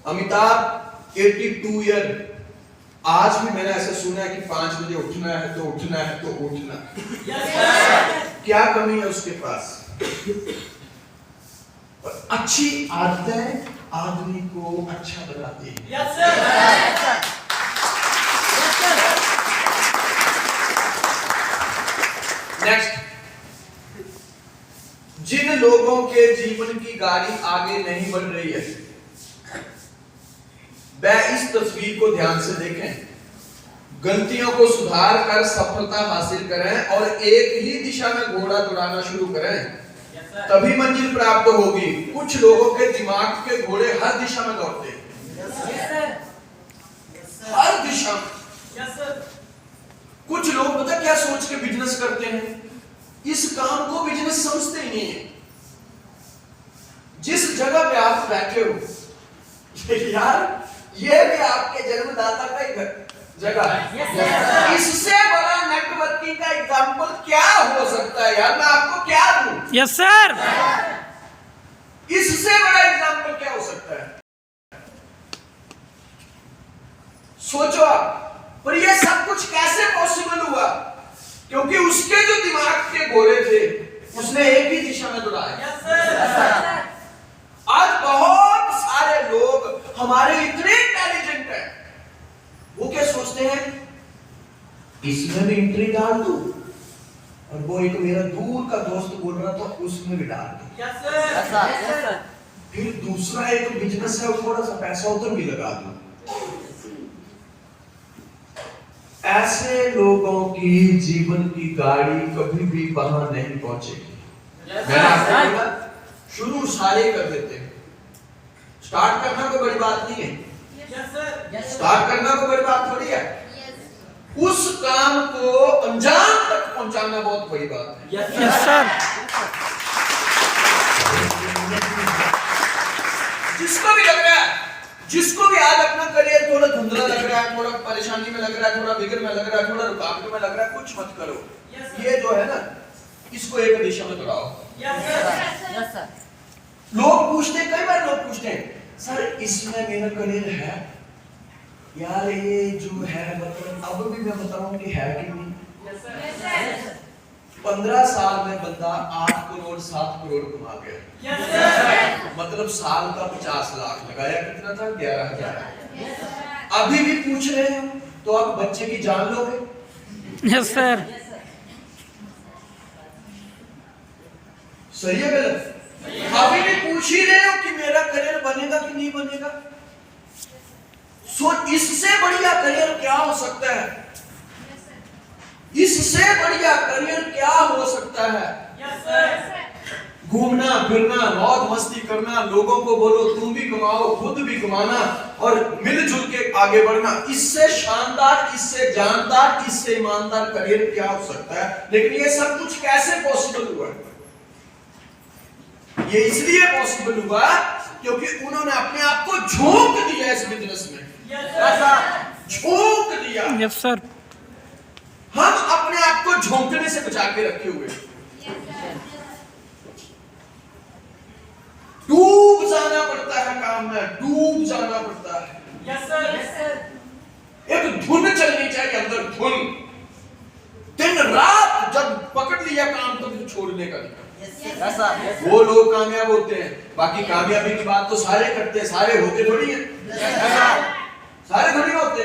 Amitabh 82 year, आज भी मैंने ऐसा सुना है कि 5 बजे उठना है तो उठना है तो उठना। क्या कमी है उसके पास? और अच्छी आदतें आदमी को अच्छा बनाती है। नेक्स्ट, जिन लोगों के जीवन की गाड़ी आगे नहीं बढ़ रही है, वह इस तस्वीर को ध्यान से देखें। गलतियों को सुधार कर सफलता हासिल करें और एक ही दिशा में घोड़ा दौड़ाना शुरू करें, तभी मंजिल प्राप्त होगी। कुछ लोगों के दिमाग के घोड़े हर दिशा में दौड़ते हैं, हर दिशा में। कुछ लोग पता क्या सोच के बिजनेस करते हैं? इस काम को बिजनेस समझते ही नहीं है। जिस जगह पे आप बैठे हो यार, ये भी आपके जन्मदाता का ही जगह है। इससे बड़ा नेटवर्किंग का एग्जांपल क्या हो सकता है यार? मैं आपको क्या दूं? Yes sir. इससे बड़ा एग्जांपल क्या हो सकता है? सोचो आप। पर ये सब कुछ कैसे पॉसिबल हुआ? क्योंकि उसके जो दिमाग के घोड़े थे, उसने एक ही दिशा में दौड़ाया। आज बहुत सारे लोग हमारे इतने इंटेलिजेंट हैं, वो क्या सोचते हैं? इसमें भी एंट्री डाल दूं, और वो एक मेरा दूर का दोस्त बोल रहा था उसमें भी डाल दूं। फिर दूसरा एक बिजनेस है, थोड़ा सा पैसा उधर भी लगा दूं। ऐसे लोगों की जीवन की गाड़ी कभी भी वहां नहीं पहुंचेगी। मैंने आपको बोला शुरू सारे कर देते हैं। स्टार्ट करना कोई बड़ी बात नहीं है। स्टार्ट करना कोई बड़ी बात थोड़ी है। उस काम को अंजाम तक पहुंचाना बहुत बड़ी बात है। Yes sir. जिसको भी लग रहा है, जिसको भी आज अपना करियर थोड़ा धुंधला लग रहा है, थोड़ा परेशानी में लग रहा है, थोड़ा बिगड़ में लग रहा है, थोड़ा रुकावट में लग रहा है, कुछ मत करो। ये जो है ना, इसको एक दिशा में दौड़ाओ। लोग पूछते हैं, कई बार लोग पूछते हैं, सर इसमें मेरा करियर है यार? ये जो है मतलब अब भी मैं बताऊं कि है कि नहीं? 15 साल में बंदा 8 करोड़ 7 करोड़ कमा गया। मतलब साल का 50 लाख लगाया, कितना था? 11,000। अभी भी पूछ रहे हो तो आप बच्चे की जान लोगे? Yes sir. सही है गलत? अभी भी पूछ ही रहे हो कि मेरा करियर बनेगा कि नहीं बनेगा? सो इससे बढ़िया करियर क्या हो सकता है? इससे बढ़िया करियर क्या हो सकता है? घूमना फिरना, मौज मस्ती करना, लोगों को बोलो तुम भी कमाओ, खुद भी कमाना और मिलजुल के आगे बढ़ना। इससे शानदार, इससे जानदार, इससे ईमानदार करियर क्या हो सकता है? लेकिन ये सब कुछ कैसे पॉसिबल हुआ? ये इसलिए पॉसिबल हुआ क्योंकि उन्होंने अपने आप को झोंक दिया इस बिजनेस में। झोंक दिया। Yes sir. हम अपने आप को झोंकने से बचा के रखे हुए, डूब जाना पड़ता है काम में, डूब जाना पड़ता है। एक धुन चलनी चाहिए अंदर, धुन। दिन रात जब पकड़ लिया काम तो फिर छोड़ने का नहीं। वो लोग कामयाब होते हैं। बाकी कामयाबी की बात तो सारे करते हैं, सारे होते थोड़ी हैं। सारे थोड़ी होते।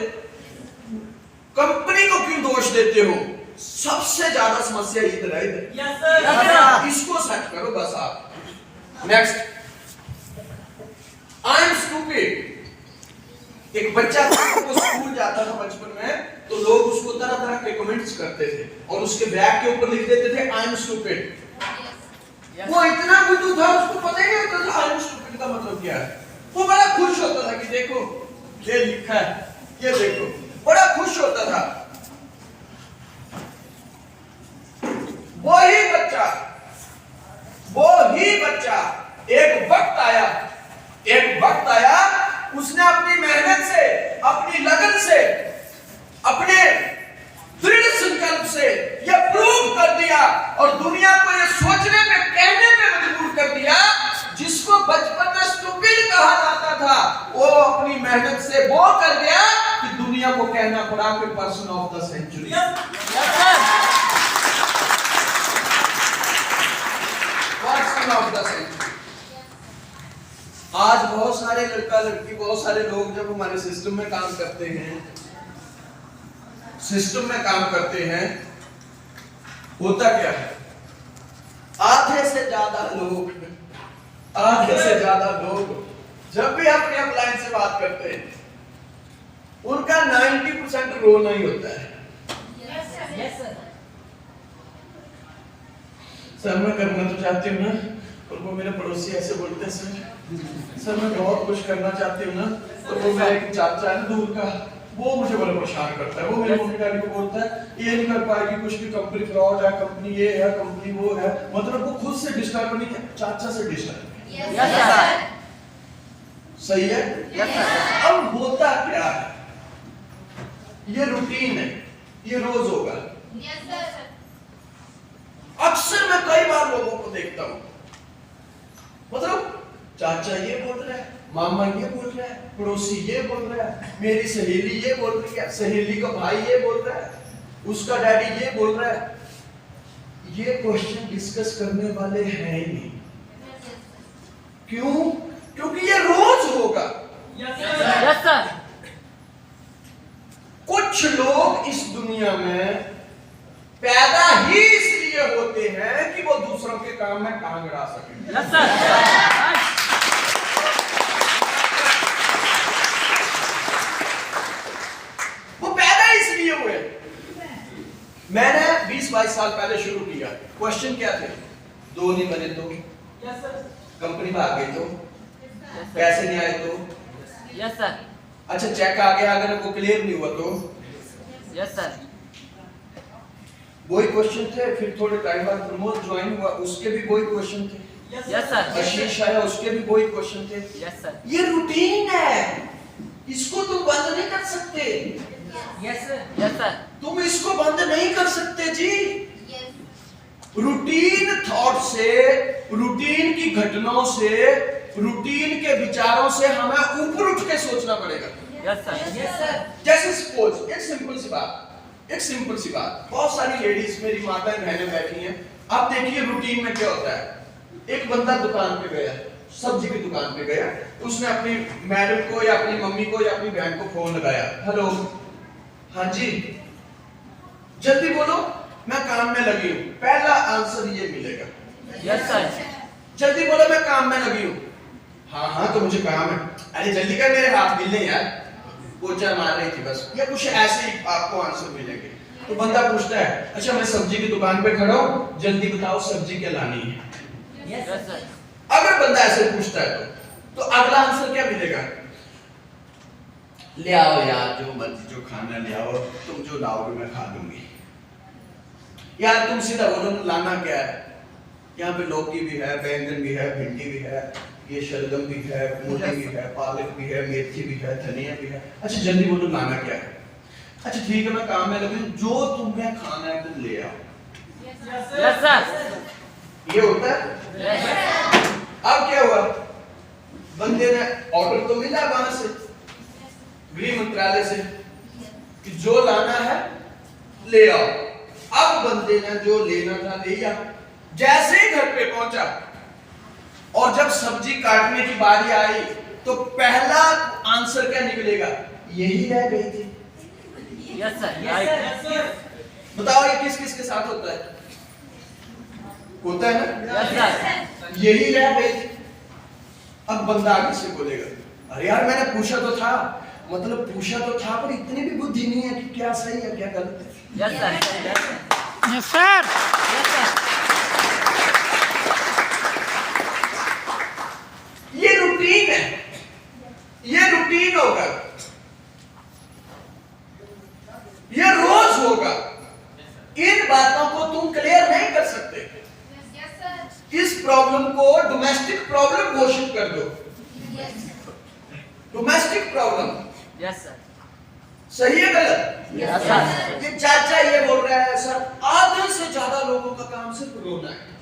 कंपनी को क्यों दोष देते हो? सबसे ज्यादा समस्या इधर है, इधर। इसको सेट करो बस आप। Next, I am stupid. एक बच्चा वो स्कूल जाता था बचपन में, तो लोग उसको तरह तरह के कमेंट्स करते थे और उसके बैग के ऊपर लिख देते थे आई एम स्टूपिड। वो इतना बुद्धू था, उसको पता ही नहीं होता था आई एम स्टूपिड का मतलब क्या है। वो बड़ा खुश होता था कि देखो ये लिखा है, ये देखो, बड़ा खुश होता था। वही बच्चा एक वक्त आया, उसने अपनी मेहनत से, अपनी लगन से, अपने दृढ़ संकल्प से यह प्रूव कर दिया और दुनिया को यह सोचने पे, कहने पे मजबूर कर दिया, जिसको बचपन में स्टूपिड कहा जाता था वो अपनी मेहनत से वो कर गया कि दुनिया को कहना पड़ा कि person of the century. Person of the century. आज बहुत सारे लड़का लड़की, बहुत सारे लोग जब हमारे सिस्टम में काम करते हैं, होता क्या है, आधे से ज्यादा लोग जब भी अपने अपलाइन से बात करते हैं उनका 90% रोना ही होता है। सर मैं करना तो चाहती हूँ ना, और वो मेरे पड़ोसी ऐसे बोलते हैं सर मैं बहुत कुछ करना चाहती हूँ ना, और वो मेरा एक चाचा है दूर का, वो मुझे बड़ा परेशान करता है। वो मेरे मम्मी डैडी को बोलता है ये नहीं कर पाएगी, कुछ भी कंपनी फ्रॉड है, कंपनी ये है, कंपनी वो है, मतलब वो खुद से डिस्टर्ब नहीं है, चाचा से डिस्टर्ब है। सही है। अब होता क्या है, ये रूटीन है, ये रोज होगा। अक्सर मैं कई बार लोगों को देखता हूं, मतलब चाचा ये बोल रहा है, मामा ये बोल रहा है, पड़ोसी ये बोल रहा है, मेरी सहेली ये बोल रही है, सहेली का भाई ये बोल रहा है, उसका डैडी ये बोल रहा है। ये क्वेश्चन डिस्कस करने वाले हैं ही नहीं। क्यों? क्योंकि ये रोज होगा। कुछ लोग इस दुनिया में पैदा ही इसलिए होते हैं कि वो दूसरों के काम में टांग अड़ा सके। हुए। मैंने 20-22 साल पहले शुरू किया। क्वेश्चन क्या थे? दो नहीं बने तो, कंपनी में आ गए तो, पैसे नहीं आए तो, यस सर, अच्छा चेक आ गया अगर वो क्लियर नहीं हुआ तो, यस सर, वही क्वेश्चन थे। फिर थोड़े टाइम बाद प्रमोद ज्वाइन हुआ, उसके भी वही क्वेश्चन थे। यस सर, आशीष आया, उसके भी वही क्वेश्चन थे। यस सर, ये रूटीन है, इसको तुम बंद नहीं कर सकते। यस सर, यस सर, तुम इसको बंद नहीं कर सकते जी। रूटीन थॉट से, रूटीन की घटनाओं से, रूटीन के विचारों से हमें ऊपर उठ के सोचना पड़ेगा। यस सर, यस सर, जैसे सपोज एक सिंपल सी बात, बहुत सारी लेडीज मेरी माताएं बहनें बैठी हैं। अब देखिए रूटीन में क्या होता है। एक बंदा दुकान पे गया, सब्जी की दुकान पे गया, उसने अपनी मैडम को या अपनी मम्मी को या अपनी बहन को फोन लगाया, हेलो, हाँ जी, जल्दी बोलो मैं काम में लगी हूँ। पहला आंसर ये मिलेगा, यस सर, जल्दी बोलो मैं काम में लगी हूँ। हाँ हाँ तो मुझे काम है, अरे जल्दी कर मेरे हाथ मिलने यार, पोछा मार रही थी बस, या कुछ ऐसे ही आपको आंसर मिलेंगे। तो बंदा पूछता है, अच्छा मैं सब्जी की दुकान पे खड़ा हूँ, जल्दी बताओ सब्जी क्या लानी है। यस सर, अगर बंदा ऐसे पूछता है तो अगला आंसर क्या मिलेगा, ले आओ यार जो मर्जी जो खाना ले आओ, तुम जो लाओगे मैं खा लूंगी। यार तुम सीधा बोलो लाना क्या है, यहाँ पे लौकी भी है, बैंगन भी है, भिंडी भी है, ये शलगम भी है, मूली भी है, पालक भी है, मेथी भी है, धनिया भी है। अच्छा जल्दी बोलो लाना क्या है। अच्छा ठीक है मैं काम में लगी हूँ, जो तुम्हें खाना है तुम ले आओ। यस सर, ये होता है। अब क्या हुआ, बंदे ने ऑर्डर तो मिला वहां से, गृह मंत्रालय से, कि जो लाना है ले आओ। अब बंदे ने जो लेना था ले लिया। जैसे ही घर पे पहुंचा और जब सब्जी काटने की बारी आई तो पहला आंसर क्या निकलेगा, यही रह गई थी। यस सर, यस सर, बताओ ये किस किस के साथ होता है, होता है ना, यस सर, यही रह गई थी। अब बंदा आगे से बोलेगा, अरे यार मैंने पूछा तो था, मतलब पूछा तो था पर इतनी भी बुद्धि नहीं है कि क्या सही है क्या गलत है। Yes sir, yes sir, yes sir, ये रूटीन है, ये रूटीन होगा, ये रोज होगा। इन बातों को तुम क्लियर नहीं कर सकते। इस प्रॉब्लम को डोमेस्टिक प्रॉब्लम घोषित कर दो, डोमेस्टिक प्रॉब्लम। यस सर, सही है गलत? यस सर, ये चाचा ये बोल रहा है सर, आधे से ज्यादा लोगों का काम सिर्फ रोना है।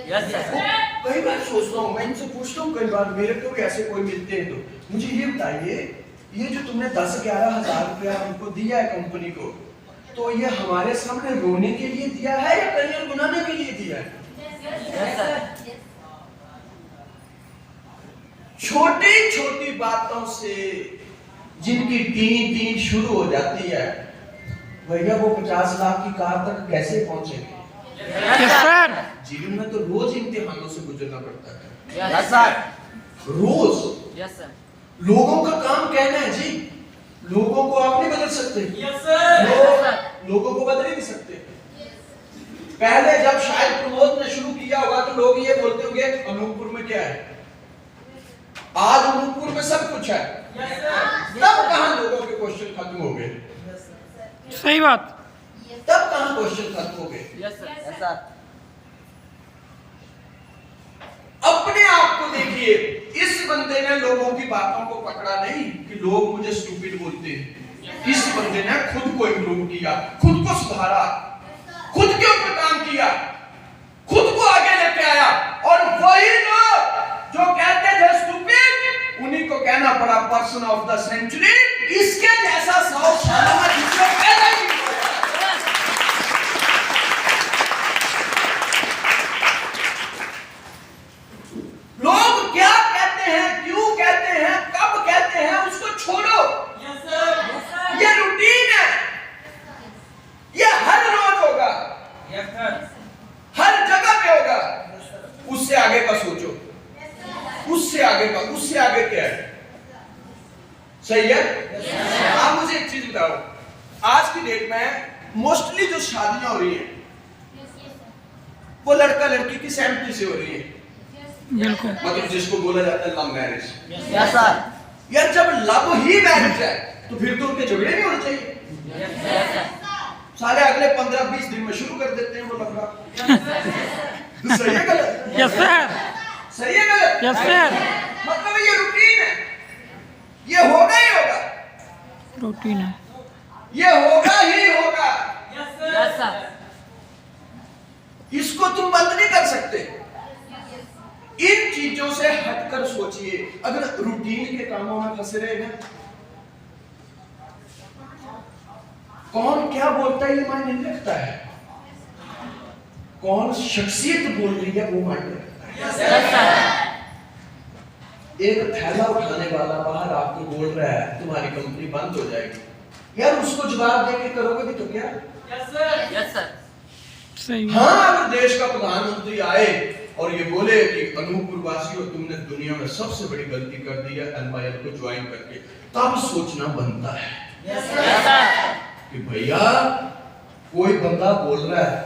यस सर, कई बार सोचता हूँ, मैं इनसे पूछता हूँ, कई बार मेरे को भी ऐसे कोई मिलते हैं तो मुझे बताइए, ये जो तुमने 10-11 हजार रुपया हमको दिया है कंपनी को, तो ये हमारे सामने रोने के लिए दिया है या करियर बनाने के लिए दिया है? Yes, sir. छोटी छोटी बातों से जिनकी टीन शुरू हो जाती है, भैया वो 50 लाख की कार तक कैसे पहुंचेंगे? Yes sir. जीवन में तो रोज इम्तिहानों से गुजरना पड़ता है। Yes, sir. रोज Yes, sir. लोगों का काम कहना है जी, लोगों को आप नहीं बदल सकते। Yes, sir. लोगों को बदल ही नहीं सकते। पहले जब शायद प्रमोद ने शुरू किया होगा तो लोग ये बोलते होंगे अनूपपुर में क्या है, आज अनूपपुर में सब कुछ है। तब कहां लोगों के क्वेश्चन खत्म हो गए? सही बात। तब कहां क्वेश्चन खत्म हो गए? Yes, sir. Yes, sir. अपने आप को देखिए, इस बंदे ने लोगों की बातों को पकड़ा नहीं कि लोग मुझे स्टूपिड बोलते हैं। इस बंदे ने खुद को इम्प्रूव किया, खुद को सुधारा, खुद के ऊपर काम किया, खुद को आगे लेके आया, और वही लोग जो कहते थे स्टूपिड, उन्हीं को कहना पड़ा पर्सन ऑफ द सेंचुरी। इसके जैसा 100 सालों में दूसरे पैदा ही नहीं हुआ। लोग क्या कहते हैं, क्यों कहते हैं, कब कहते हैं, उसको छोड़ो। ये रूटीन है, ये हर रोज होगा, हर जगह पे होगा। उससे आगे का सोचो, उससे आगे का, उससे आगे क्या है? सही है? आप मुझे एक चीज बताओ, आज की डेट में मोस्टली जो शादियां हो रही हैं वो लड़का लड़की की सहमति से हो रही है, बिल्कुल। मतलब जिसको बोला जाता है लव मैरिज। Yes, sir. यार जब लव ही मैरिज है तो फिर तो उनके झगड़े नहीं होने चाहिए। Yes, sir. सारे अगले 15-20 दिन में शुरू कर देते हैं वो लफड़ा। सही है गलत? Yes sir. सही है गलत? Yes sir. मतलब ये रूटीन है, ये होगा ही होगा, रूटीन है। ये होगा ही होगा। Yes, sir. इसको तुम बंद नहीं कर सकते। इन चीजों से हटकर सोचिए। अगर रूटीन के कामों में फंसे रहे ना, कौन क्या बोलता है ये मायने नहीं रखता है, कौन शख्सियत बोल रही है वो मायने रखता है। Yes, sir. एक थैला उठाने वाला बाहर आपको बोल रहा है तुम्हारी कंपनी बंद हो जाएगी, यार उसको जवाब देके करोगे भी तो क्या? Yes, sir. सही। हाँ, अगर देश का प्रधानमंत्री आए और ये बोले कि अनूपपुर वासियों तुमने दुनिया में सबसे बड़ी गलती कर दी है NYL को ज्वाइन करके, तब सोचना बनता है Yes, sir. कि भैया कोई बंदा बोल रहा है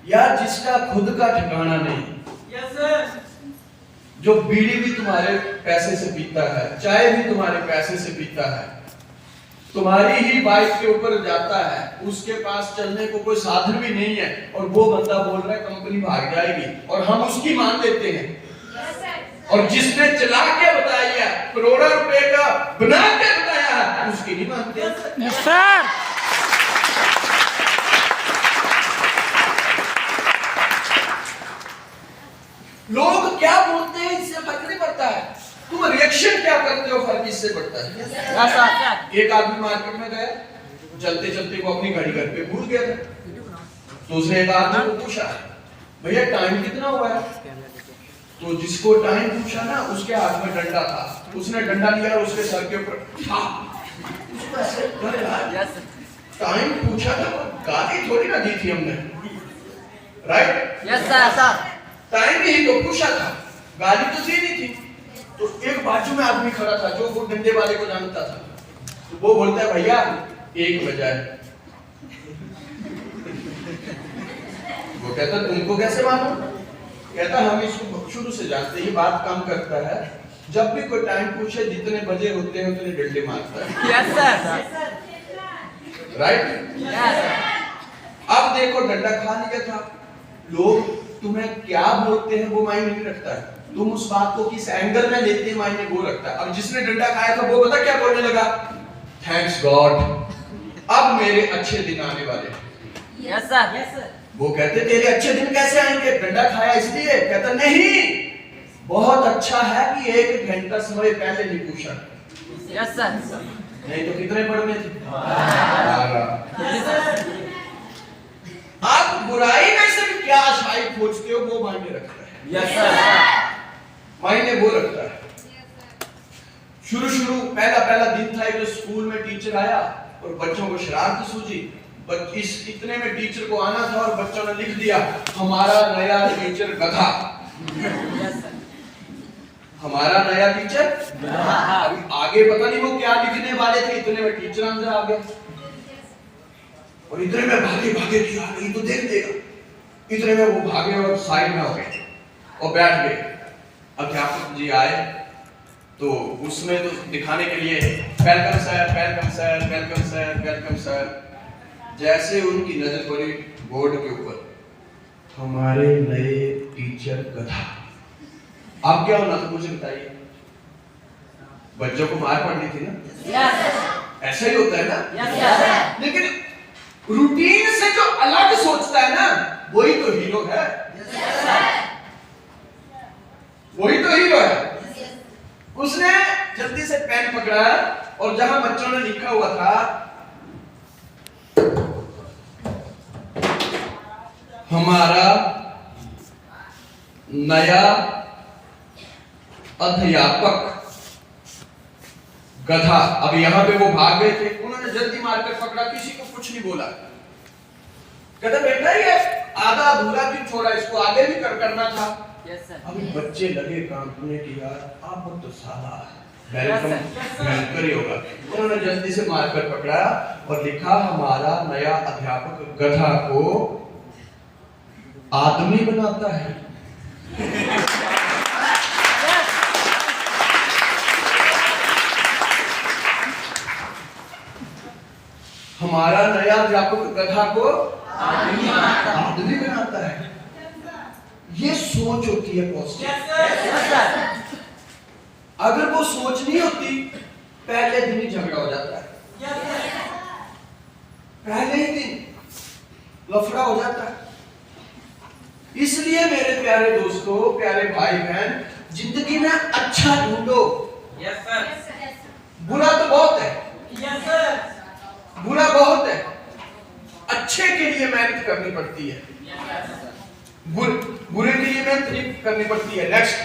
यार जिसका खुद का ठिकाना नहीं, Yes, sir. जो बीड़ी भी तुम्हारे पैसे से पीता है, चाय भी तुम्हारे पैसे से पीता है, तुम्हारी ही बाइक के ऊपर जाता है, उसके पास चलने को कोई साधन भी नहीं है, और वो बंदा बोल रहा है कंपनी भाग जाएगी और हम उसकी मान लेते हैं। और जिसने चला के बताया, करोड़ों रुपए का बना के बताया है, उसकी नहीं मानते। Yes sir. लोग क्या बोलते हैं इससे फर्क नहीं पड़ता है, तुम रिएक्शन क्या करते हो फर्क इससे पड़ता है। Yes, sir. एक आदमी मार्केट में गया, चलते चलते वो अपनी गाड़ी घर पे भूल गया था, तो उसने एक आदमी को पूछा भैया टाइम कितना हुआ है, तो जिसको टाइम पूछा ना उसके हाथ में डंडा था, उसने डंडा लिया और उसके सर के ऊपर उसको ऐसे Yes, sir. टाइम पूछा था, गाली थोड़ी ना दी थी हमने, राइट? Yes, sir. टाइम ही तो पूछा था, गाली तो दी नहीं थी। तो एक बाजू में आदमी खड़ा था जो वो डंडे वाले को जानता था, तो वो बोलता है भैया 1 बजा है। वो कहता तुमको कैसे मालूम? कहता हम इसको शुरू से जानते, ये बात काम करता है, जब भी कोई टाइम पूछे जितने बजे होते हैं उतने डंडे मारता है। Yes, sir. Right? Yes, sir. अब देखो डंडा खा लिया था, लोग तुम्हें क्या बोलते हैं वो मायने नहीं रखता है, तुम उस बात को किस एंगल में लेते हैं मायने वो रखता है। अब जिसने डंडा खाया था वो पता क्या बोलने लगा, थैंक्स गॉड अब मेरे अच्छे दिन आने वाले। Yes, sir. वो कहते तेरे अच्छे दिन कैसे आएंगे, डंडा खाया इसलिए? कहता नहीं, बहुत अच्छा है कि 1 घंटा समय पहले नहीं पूछा, Yes, sir. नहीं तो कितने पढ़ने थे? 12। आप बुराई में से भी क्या आशाएं खोजते हो वो मायने रखता है। Yes, sir. मायने वो रखता है। शुरू पहला दिन था जो स्कूल में टीचर आया और बच्चों को शरारत सूझी। इस इतने में टीचर को आना था और बच्चों ने लिख दिया हमारा नया टीचर गधा। Yes, sir. हमारा नया टीचर अभी आगे पता नहीं वो क्या लिखने वाले थे, इतने में टीचर अंदर आ गया और इतने में भागे कि यार ये तो देख लेगा। इतने में वो भागे और साइड में हो गए और बैठ गए। अध्यापक जी आए तो उसमें तो दिखाने के लिए welcome sir, welcome sir, welcome sir, welcome sir. जैसे उनकी नजर पड़ी बोर्ड के ऊपर हमारे नए टीचर गधा। आप क्या होना था मुझे बताइए? बच्चों को मार पड़नी थी ना? Yes, sir. ऐसा ही होता है ना? Yes, sir. लेकिन रूटीन से जो अलग सोचता है ना वही तो हीरो है। Yes, sir. वही तो हीरो है। उसने जल्दी से पेन पकड़ा और जहां बच्चों ने लिखा हुआ था हमारा नया अध्यापक गधा, अब यहां पे वो भाग गए थे, उन्होंने जल्दी मारकर पकड़ा, किसी को कुछ नहीं बोला। कहता बेटा ये आधा अधूरा क्यों छोड़ा, इसको आगे भी करना था। Yes, sir. अभी बच्चे लगे कांपने की, यार आप तो साला वेलकम भयंकर ही होगा। उन्होंने जल्दी से मारकर पकड़ा और लिखा हमारा नया अध्यापक गधा को आदमी बनाता है। हमारा नया अध्यापक गधा को आदमी बनाता है। ये सोच होती है पॉजिटिव। Yes, sir. अगर वो सोच नहीं होती पहले दिन ही झगड़ा हो जाता है। Yes, sir. पहले ही दिन लफड़ा हो जाता है। इसलिए मेरे प्यारे दोस्तों, प्यारे भाई बहन, जिंदगी में अच्छा ढूंढो। Yes, sir. बुरा तो बहुत है, Yes, sir. बुरा बहुत है, अच्छे के लिए मेहनत करनी पड़ती है, Yes, sir. बुरे के लिए मेहनत नहीं करनी पड़ती है। नेक्स्ट,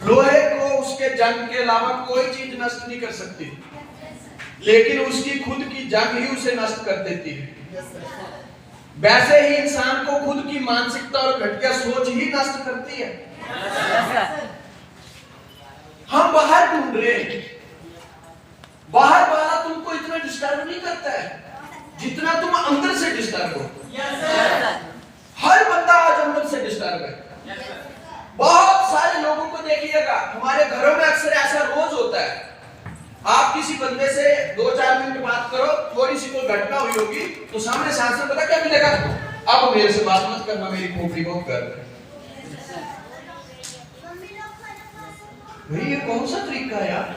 लोहे को उसके जंग के अलावा कोई चीज नष्ट नहीं कर सकती, लेकिन उसकी खुद की जंग ही उसे नष्ट कर देती है। वैसे ही इंसान को खुद की मानसिकता और घटिया सोच ही नष्ट करती है। Yes, sir. हम बाहर ढूंढ रहे हैं, बाहर वाला तुमको इतना डिस्टर्ब नहीं करता है जितना तुम अंदर से डिस्टर्ब हो। Yes, sir. हर बंदा आज अंदर से डिस्टर्ब है। Yes, sir. बहुत सारे लोगों को देखिएगा, हमारे घरों में अक्सर ऐसा रोज होता है। आप किसी बंदे से 2-4 मिनट बात करो, थोड़ी सी कोई घटना हुई होगी तो सामने से आंसर पता क्या मिलेगा? अब मेरे से बात मत करना, मेरी खोपड़ी बहुत गर्म है। भाई ये कौन सा तरीका है यार?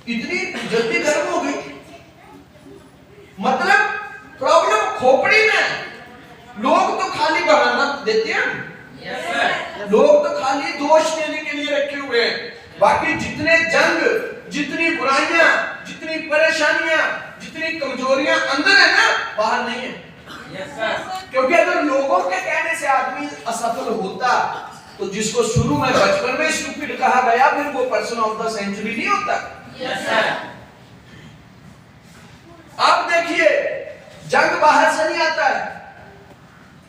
इतनी जल्दी गर्म हो गई, मतलब प्रॉब्लम खोपड़ी में। लोग तो खाली बहाना देते हैं, Yes, sir. लोग तो खाली दोष देने के लिए रखे हुए हैं। बाकी जितने जंग, जितनी बुराइयां, जितनी परेशानियां, जितनी कमजोरियां अंदर है ना, बाहर नहीं है। Yes, sir. क्योंकि अगर लोगों के कहने से आदमी असफल होता तो जिसको शुरू में बचपन में स्टूपिड कहा गया फिर वो पर्सन ऑफ द सेंचुरी नहीं होता। Yes, sir. अब देखिए, जंग बाहर से नहीं आता है,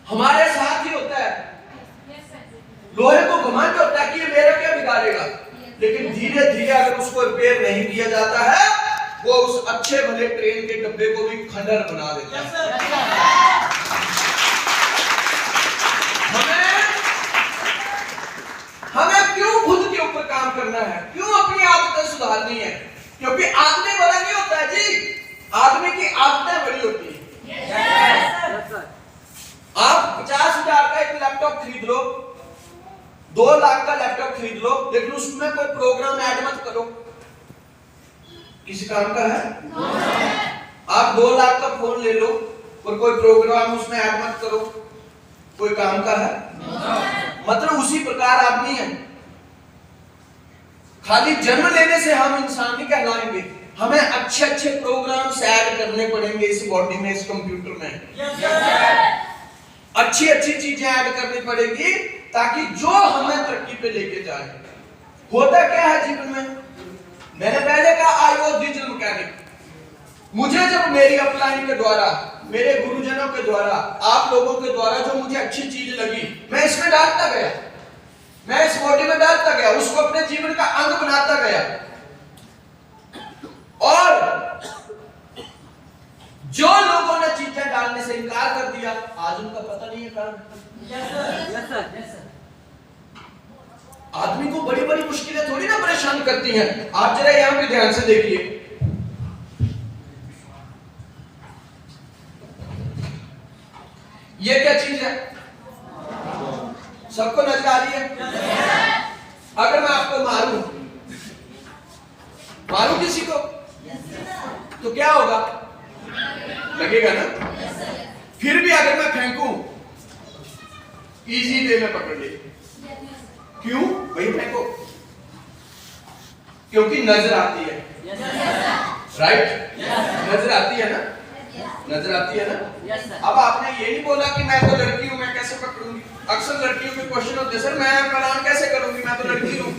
हमारे साथ ही होता है। लोहे को घमंड होता है कि ये मेरा क्या बिगाड़ेगा, लेकिन धीरे धीरे अगर उसको रिपेयर नहीं किया जाता है वो उस अच्छे भले ट्रेन के डब्बे को भी खंडर बना देता है। हमें क्यों खुद के ऊपर काम करना है, क्यों अपनी आदतें सुधारनी है? क्योंकि आदमी बड़ा नहीं होता है जी, आदमी की आदतें बड़ी होती है। Yes, sir. आप 50,000 का एक लैपटॉप खरीद लो, 2 लाख का लैपटॉप खरीद लो, लेकिन उसमें कोई प्रोग्राम ऐड मत करो, किसी काम का है? आप 2 लाख का फोन ले लो और कोई प्रोग्राम उसमें ऐड मत करो, कोई काम का है? मतलब उसी प्रकार आदमी है। खाली जन्म लेने से हम इंसान नहीं कहलाएंगे, हमें अच्छे अच्छे प्रोग्राम्स ऐड करने पड़ेंगे इस बॉडी में, इस कंप्यूटर में। अच्छी अच्छी चीजें ऐड करनी पड़ेगी ताकि जो हमें तरक्की पे लेके जाए। होता क्या है जीवन में, मैंने पहले कहा आई वाज डिजिटल मैकेनिक। मुझे जब मेरी अपलाइन के द्वारा, मेरे गुरुजनों के द्वारा, आप लोगों के द्वारा जो मुझे अच्छी चीज लगी, मैं इसमें डालता गया, मैं इस बॉडी में डालता गया, उसको अपने जीवन का अंग बनाता गया। और जो लोगों ने चीजें डालने से इनकार कर दिया, आज उनका पता नहीं है कारण। आदमी को बड़ी बड़ी मुश्किलें थोड़ी ना परेशान करती हैं। आप जरा यहां पे ध्यान से देखिए, ये क्या चीज है? सबको नजर आ रही है? अगर मैं आपको मारूं किसी को, तो क्या होगा? लगेगा ना? फिर भी अगर मैं फेंकूं, इजी वे में पकड़ ले। क्यों भाई फेंको? क्योंकि नजर आती है, राइट? नजर आती है ना? नजर आती है ना? अब आपने ये नहीं बोला कि मैं तो लड़की हूं, मैं कैसे पकड़ूंगी? अक्सर लड़कियों के क्वेश्चन होते हैं, सर मैं पलान कैसे करूंगी, मैं तो लड़की हूं।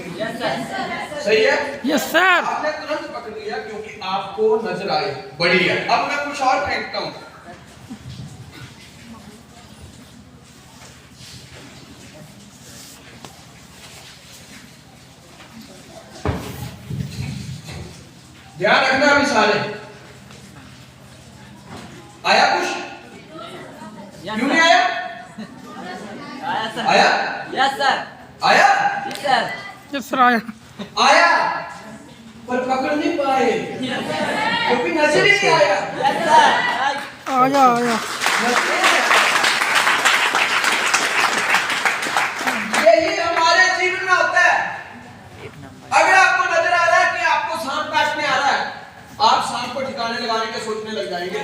सही है? Yes sir. आपने तुरंत पकड़ लिया क्योंकि आपको नजर आई, बड़ी है। अब मैं कुछ और फेंकता हूं, ध्यान रखना अभी सारे। आया कुछ? क्यों नहीं आया? आया? Yes sir. आया? Yes sir. यस सर आया। आया पर पकड़ नहीं पाए क्योंकि नजर ही नहीं आया। Yes sir. आया आया। यही हमारे जीवन में होता है। अगर आपको नजर आ रहा है कि आपको सांप काटने आ रहा है, आप सांप को ठिकाने लगाने के सोचने लग जाएंगे।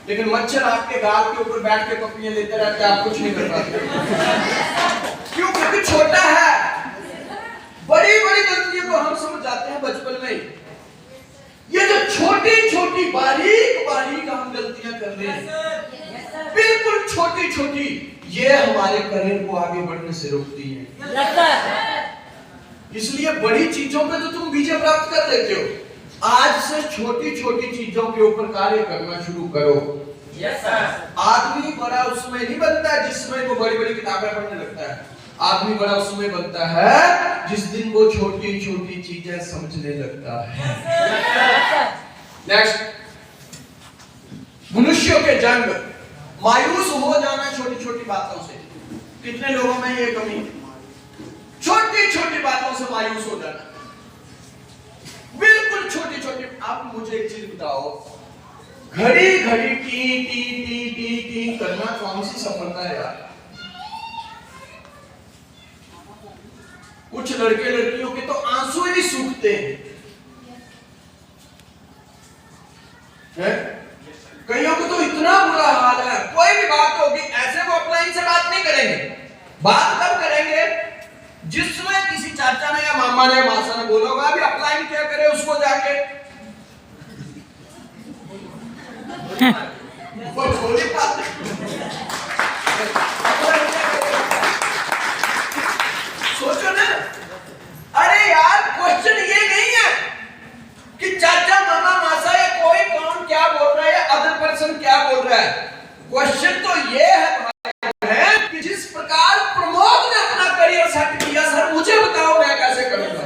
लेकिन मच्छर आपके गाल के ऊपर बैठ के पपड़ियां लेते रहते हैं, आप कुछ नहीं कर पाते। क्यों? क्योंकि छोटा है। बड़ी बड़ी गलतियों को हम समझ जाते हैं बचपन में। ये जो छोटी छोटी बारीक बारीक हम गलतियां कर रहे हैं, बिल्कुल छोटी छोटी, ये हमारे करियर को आगे बढ़ने से रोकती है। इसलिए बड़ी चीजों पे तो तुम विजय प्राप्त कर लेते हो, आज से छोटी छोटी चीजों के ऊपर कार्य करना शुरू करो। Yes sir. आदमी बड़ा उसमें नहीं बनता है जिसमें वो बड़ी बड़ी किताबें पढ़ने लगता है। आदमी बड़ा उसमें बनता है जिस दिन वो छोटी छोटी चीजें समझने लगता है। नेक्स्ट, मनुष्यों के जंग, मायूस हो जाना छोटी छोटी बातों से। कितने लोगों में ये कमी? छोटी छोटी बातों से मायूस हो जाना, बिल्कुल छोटी छोटी। आप मुझे एक चीज बताओ, घड़ी घड़ी T T T T T करना कौन सी सफलता है यार? कुछ लड़के लड़कियों के तो आंसू ही नहीं सूखते हैं। कईयों को तो इतना बुरा हाल है, कोई भी बात होगी ऐसे वो अपलाइन से बात नहीं करेंगे। बात कब करेंगे? जिसमें किसी चाचा ने या मामा ने मासा ने बोला होगा अभी अपलाइन क्या करे उसको जाके वो बोली बात। सोचो ना, अरे यार क्वेश्चन ये नहीं है कि चाचा मामा मासा या कोई कौन क्या बोल रहा है या अदर पर्सन क्या बोल रहा है। क्वेश्चन तो ये है कि जिस प्रकार प्रमोद ने अपना करियर सेट किया, सर मुझे बताओ मैं कैसे करूंगा।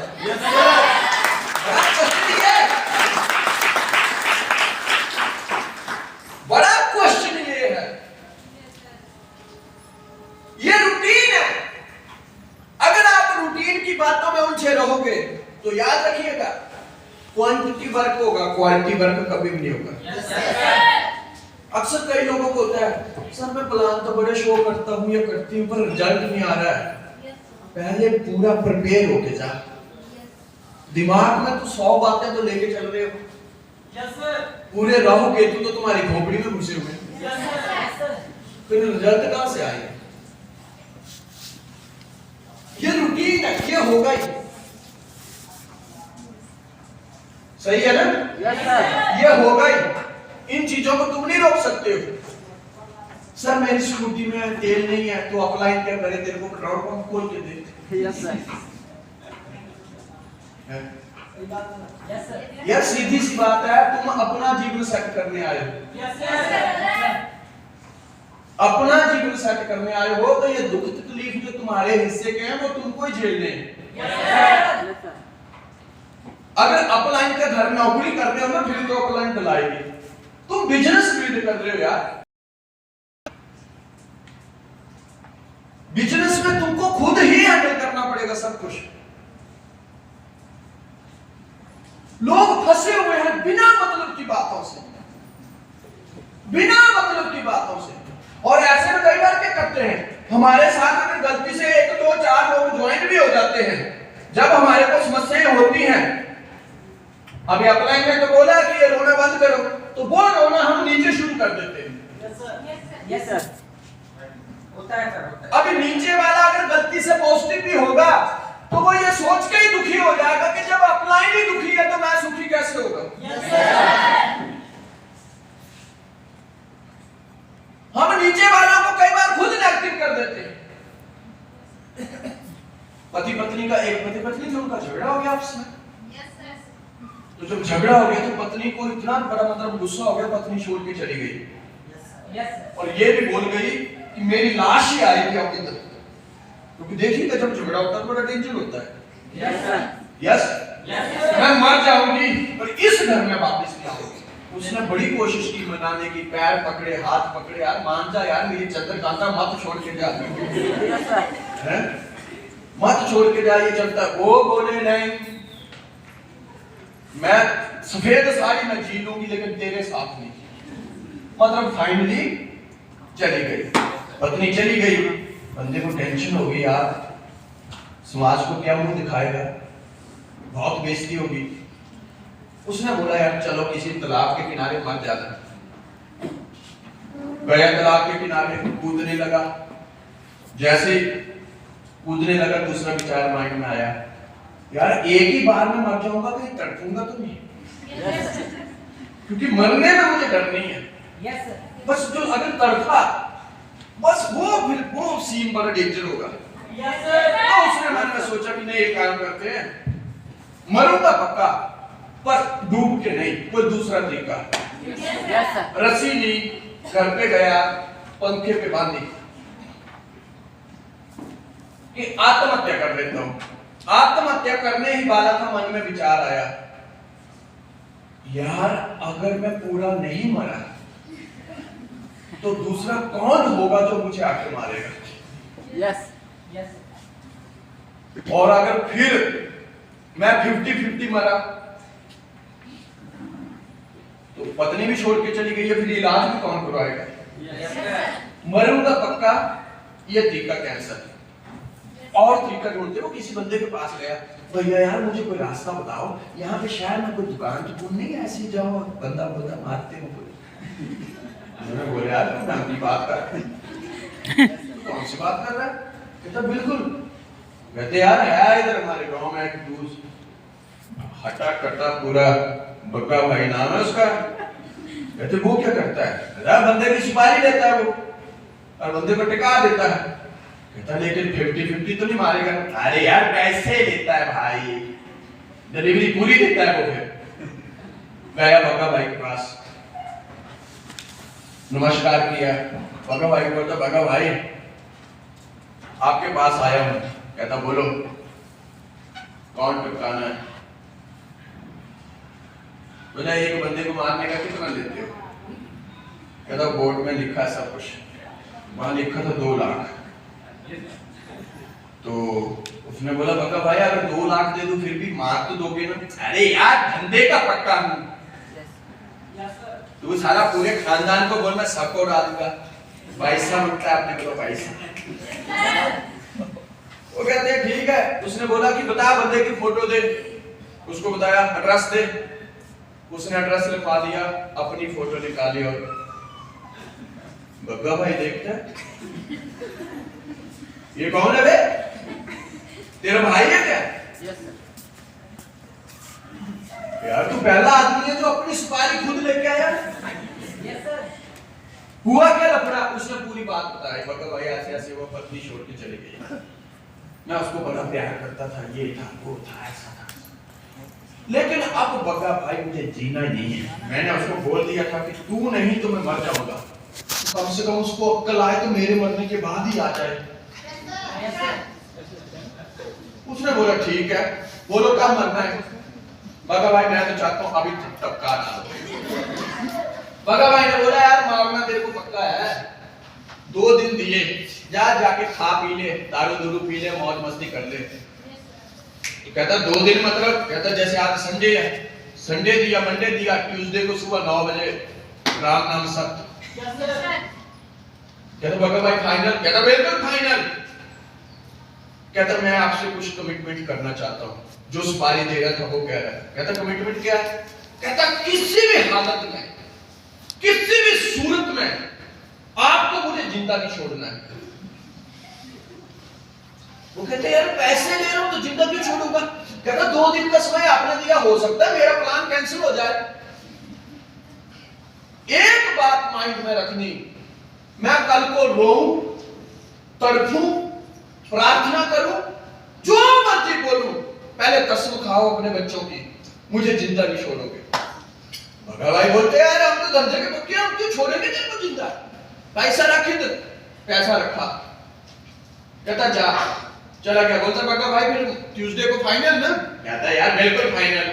बड़ा क्वेश्चन ये है, ये रूटीन है। अगर आप रूटीन की बातों में उलझे रहोगे तो याद रखिएगा क्वांटिटी वर्क होगा, क्वालिटी वर्क कभी भी नहीं होगा। अक्सर कई लोगों को होता है, सर मैं प्लान तो बड़े शो करता हूं या करती हूं पर रिजल्ट नहीं आ रहा है। पहले पूरा प्रिपेयर होके जा, दिमाग में तो 100 बातें तो लेके चल रहे हो। Yes sir. पूरे राहु केतु तो तुम्हारी खोपड़ी में घुसे हुए हैं। Yes sir. फिर रिजल्ट कहां से आएगा? ये रूटीन है, ये होगा ही। सही है ना? Yes sir. ये होगा ही। इन चीजों को तुम नहीं रोक सकते हो। सर मेरी स्कूटी में तेल नहीं है, तो अप्लाई क्या करे? तेरे को पेट्रोल पंप खोल के दे। Yes sir. Yes sir. यार सीधी सी बात है, तुम अपना जीवन सेट करने आए हो। Yes sir. अपना जीवन सेट करने आए हो, तो ये दुख तकलीफ जो तुम्हारे हिस्से के हैं वो तुमको ही झेलने हैं। Yes sir. अगर अपलाइन का घर नौकरी कर रहे हो ना, फिर तो अपलाइन दिलाएगी। तुम बिजनेस बिल्ड कर रहे हो यार। बिजनेस में तुमको खुद ही हैंडल करना पड़ेगा सब कुछ। लोग फंसे हुए हैं बिना मतलब की बातों से, बिना मतलब की बातों से। और ऐसे में कई बार क्या करते हैं, हमारे साथ अगर गलती से 1 2 4 लोग ज्वाइन भी हो जाते हैं, जब हमारे को समस्याएं होती हैं, अभी अपलाइन में तो बोला कि ये रोना बंद करो, तो वो रोना हम नीचे शुरू कर देते हैं। Yes sir. होता है सर, होता है। अभी नीचे वाला अगर गलती से पॉजिटिव भी होगा, तो वो ये सोच के ही दुखी हो जाएगा कि जब अपलाइन ही दुखी है तो मैं सुखी कैसे होगा। हम नीचे वालों को कई बार खुद नेगेटिव कर देते हैं। पति पत्नी का, एक पति पत्नी थे, उनका झगड़ा हो गया आपस में। तो जब झगड़ा हो गया तो पत्नी को इतना बड़ा मतलब गुस्सा हो गया, पत्नी छोड़ के चली गई। Yes sir. और ये भी बोल गई कि मेरी लाश ही आएगी आपकी तरफ। क्योंकि देखिएगा जब झगड़ा होता है तो बड़ा डेंजर होता है। Yes sir. यस, यस मैं मर जाऊंगी पर इस घर में वापस नहीं आऊंगी। उसने बड़ी कोशिश की मनाने की, पैर पकड़े, हाथ पकड़े, यार मान जा यार, मेरी चंद्रकांता मत छोड़ के जा। Yes sir. हैं? मत छोड़ के जा, ये चलता। वो बोले नहीं, मैं सफेद साड़ी में जी लूंगी लेकिन तेरे साथ नहीं। मतलब फाइनली चली गई, पत्नी चली गई। बंदे को टेंशन हो गई यार, समाज को क्या मुंह दिखाएगा, बहुत बेइज्जती होगी। उसने बोला यार चलो किसी तालाब के किनारे मर जाना। गया तालाब के किनारे, कूदने लगा। जैसे कूदने लगा, दूसरा विचार माइंड में आया, यार एक ही बार में मर जाऊंगा, कहीं तड़पूंगा तो नहीं, क्योंकि मरने में मुझे डर नहीं है। Yes sir. बस जो अगर तड़पा, बस फिर वो सीन बड़ा डेंजर होगा। Yes sir. तो उसने मन में सोचा कि नहीं, एक काम करते हैं, मरूंगा पक्का पर डूब के नहीं, कोई दूसरा तरीका। Yes sir. रस्सी ली, घर पे गया, पंखे पे बांधी कि आत्महत्या कर लेता हूं। आत्महत्या करने ही वाला था, मन में विचार आया, यार अगर मैं पूरा नहीं मरा तो दूसरा कौन होगा जो मुझे आके मारेगा। यस। यस। और अगर फिर मैं 50-50 मरा तो पत्नी भी छोड़ के चली गई है, फिर इलाज भी कौन करवाएगा। Yes sir. मरूंगा पक्का, ये तरीका कैंसर है। और तरीका ढूंढते, वो किसी बंदे के पास गया, भैया यार मुझे कोई रास्ता बताओ, यहाँ पे शहर में कोई दुकान तो ढूंढ नहीं है, ऐसे जाओ बंदा बोलता मारते हो। मैंने बोला यार तुम ढंग की बात कर, कौन सी बात कर रहा है? कहता बिल्कुल। कहते यार है इधर हमारे गांव में एक दूध हटा कटा पूरा बग्गा भाई नाम है उसका। कहते वो क्या करता है? कहता बंदे की सुपारी लेता है वो और बंदे को टिका देता है। कहता लेकिन 50-50 तो नहीं मारेगा। अरे यार पैसे लेता है भाई, डिलीवरी पूरी देता है वो। फिर गया बग्गा भाई के पास, नमस्कार किया। बग्गा भाई को बोलता, बग्गा भाई आपके पास आया हूं। कहता बोलो कौन टपकाना है? बोला एक बंदे को मारने का कितना लेते हो? कहता बोर्ड में लिखा है सब कुछ। वहां लिखा था 2 लाख। तो उसने बोला बग्गा भाई अगर 2 लाख दे दो फिर भी मार तो दोगे ना? अरे यार धंधे का पक्का हूं। तू सारा पूरे खानदान को बोल, मैं सबको उड़ा दूंगा। पैसा मिलता है अपने को, पैसा। वो कहते हैं ठीक है। उसने बोला कि बता बंदे की फोटो दे। उसको बताया, एड्रेस दे। उसने एड्रेस लिखवा दिया, अपनी फोटो निकाली और बग्गा भाई देखता है, ये कौन है बे? तेरा भाई है क्या? Yes, sir. यार तू पहला आदमी है जो अपनी सुपारी खुद लेके आया। Yes, sir. हुआ क्या लफड़ा? उसने पूरी बात बताई। बग्गा भाई ऐसे ऐसे वो पत्नी छोड़ के चली गई, मैं उसको बड़ा प्यार करता था, ये था वो था ऐसा था, लेकिन अब बग्गा भाई मुझे जीना ही नहीं है। मैंने उसको बोल दिया था कि तू नहीं तो मैं मर जाऊंगा, कम से कम उसको अक्ल आए तो मेरे मरने के बाद ही आ जाए। Yes, sir. उसने बोला ठीक है, बोलो कब मरना है? बग्गा भाई मैं तो चाहता हूँ अभी टपका ना दो। बग्गा भाई ने बोला यार मारना तेरे को पक्का है, 2 दिन दिए, जा जाके खा पी ले, दारू दूरू पी ले, मौज मस्ती कर ले। कहता 2 दिन मतलब? कहता जैसे आज संडे है, संडे दिया, मंडे दिया, ट्यूसडे को सुबह 9 बजे राम नाम सत्य। Yes, sir. कहता बग्गा भाई फाइनल? कहता बिल्कुल फाइनल। कहता मैं आपसे कुछ कमिटमेंट करना चाहता हूँ, जो सुपारी दे रहा था वो कह रहा है। कहता कमिटमेंट क्या है? कहता किसी भी हालत में, किसी भी सूरत में आपको मुझे जिंदा नहीं छोड़ना है। वो कहते यार पैसे ले रहा हूं तो जिंदा क्यों छोड़ूंगा? कहता 2 दिन का समय आपने दिया, हो सकता है मेरा प्लान कैंसिल हो जाए। एक बात माइंड में रखनी, मैं कल को रोऊं, तड़फूं, प्रार्थना करूं, जो मर्जी बोलूं, पहले कसम खाओ अपने बच्चों की, मुझे जिंदा नहीं छोड़ोगे। बग्गा भाई बोलते यार हम तो धंधे के पक्के, हम क्यों छोड़ेंगे तेरे को जिंदा? पैसा रखी तो पैसा रखा। कहता जा, चला गया। बोलता बग्गा भाई फिर ट्यूसडे को फाइनल ना? कहता यार बिल्कुल फाइनल।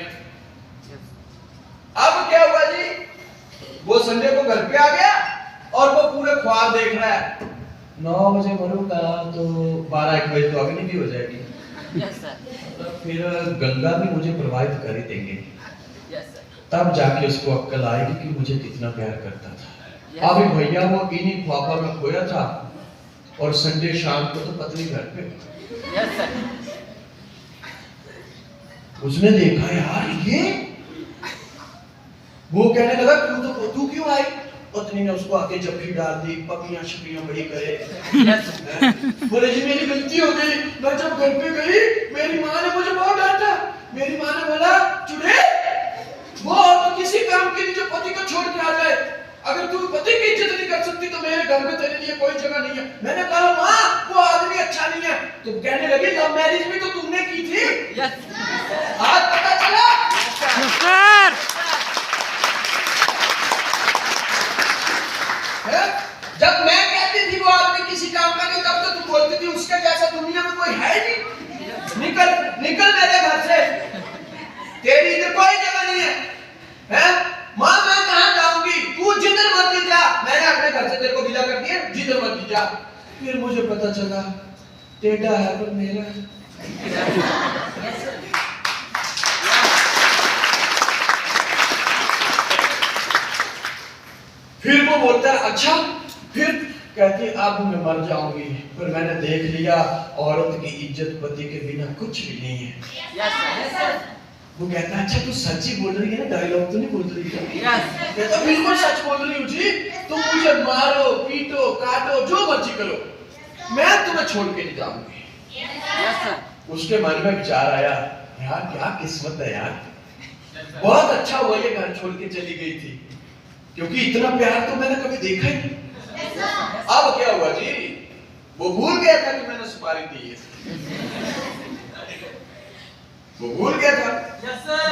अब क्या हुआ जी, वो संडे को घर पे आ गया और वो पूरे ख्वाब देख रहा है, 9 बजे मरूंगा तो 12-1 बजे तो अग्नि भी हो जाएगी, Yes, sir. फिर गंगा भी मुझे प्रवाहित कर ही देंगे, Yes, sir. तब जाके उसको अक्ल आएगी कि मुझे कितना प्यार करता था। Yes. अभी भैया वो इन्हीं ख्वाबों में खोया था और संडे शाम को तो पत्नी घर पे। Yes, sir. उसने देखा यार ये, वो कहने लगा तू क्यों आई? पत्नी ने उसको आके जफ्फी डाल दी, पपियां शपियां बड़ी करे। Yes, sir. बोले जी मेरी गलती हो गई, मैं जब घर पे गई मेरी माँ ने मुझे बहुत डांटा। मेरी माँ ने बोला चुड़े वो तो किसी काम के लिए जो पति को छोड़ के आ जाए, अगर तू पति की इज्जत नहीं कर सकती तो मेरे घर में तेरे लिए कोई जगह नहीं है। मैंने कहा माँ वो आदमी अच्छा नहीं है, तो कहने लगी लव मैरिज भी तो तुमने की थी, Yes. आज पता चला। Yes, sir. है? जब मैं कहती थी वो आदमी किसी काम का नहीं, तब तो तुम बोलती थी उसके जैसा दुनिया में कोई है नहीं, निकल निकल मेरे घर से, तेरी इधर कोई जगह नहीं है। हैं? माँ मैं कहाँ जाऊंगी, तू जिधर मर्जी जा, मैंने अपने घर से तेरे को विदा कर दिया, जिधर मर्जी जा। फिर मुझे पता चला टेढ़ा है पर मेरा है। फिर वो बोलता है अच्छा, फिर कहती अब मैं मर जाऊंगी, पर मैंने देख लिया औरत की इज्जत पति के बिना कुछ भी नहीं है। Yes, sir. Yes, sir. वो कहता है अच्छा तू सच ही बोल रही है ना, डायलॉग तो नहीं बोल रही है? Yes. कहता बिल्कुल सच बोल रही हूँ जी, तुम मुझे मारो पीटो काटो जो मर्जी करो, मैं तुम्हें छोड़ के नहीं जाऊंगी। Yes, sir. उसके मन में विचार आया यार क्या किस्मत है यार, बहुत अच्छा हुआ ये घर छोड़ के चली गई थी, क्योंकि इतना प्यार तो मैंने कभी देखा ही नहीं। अब क्या हुआ जी, वो भूल गया था कि मैंने सुपारी दी है, वो भूल गया था। Yes, sir.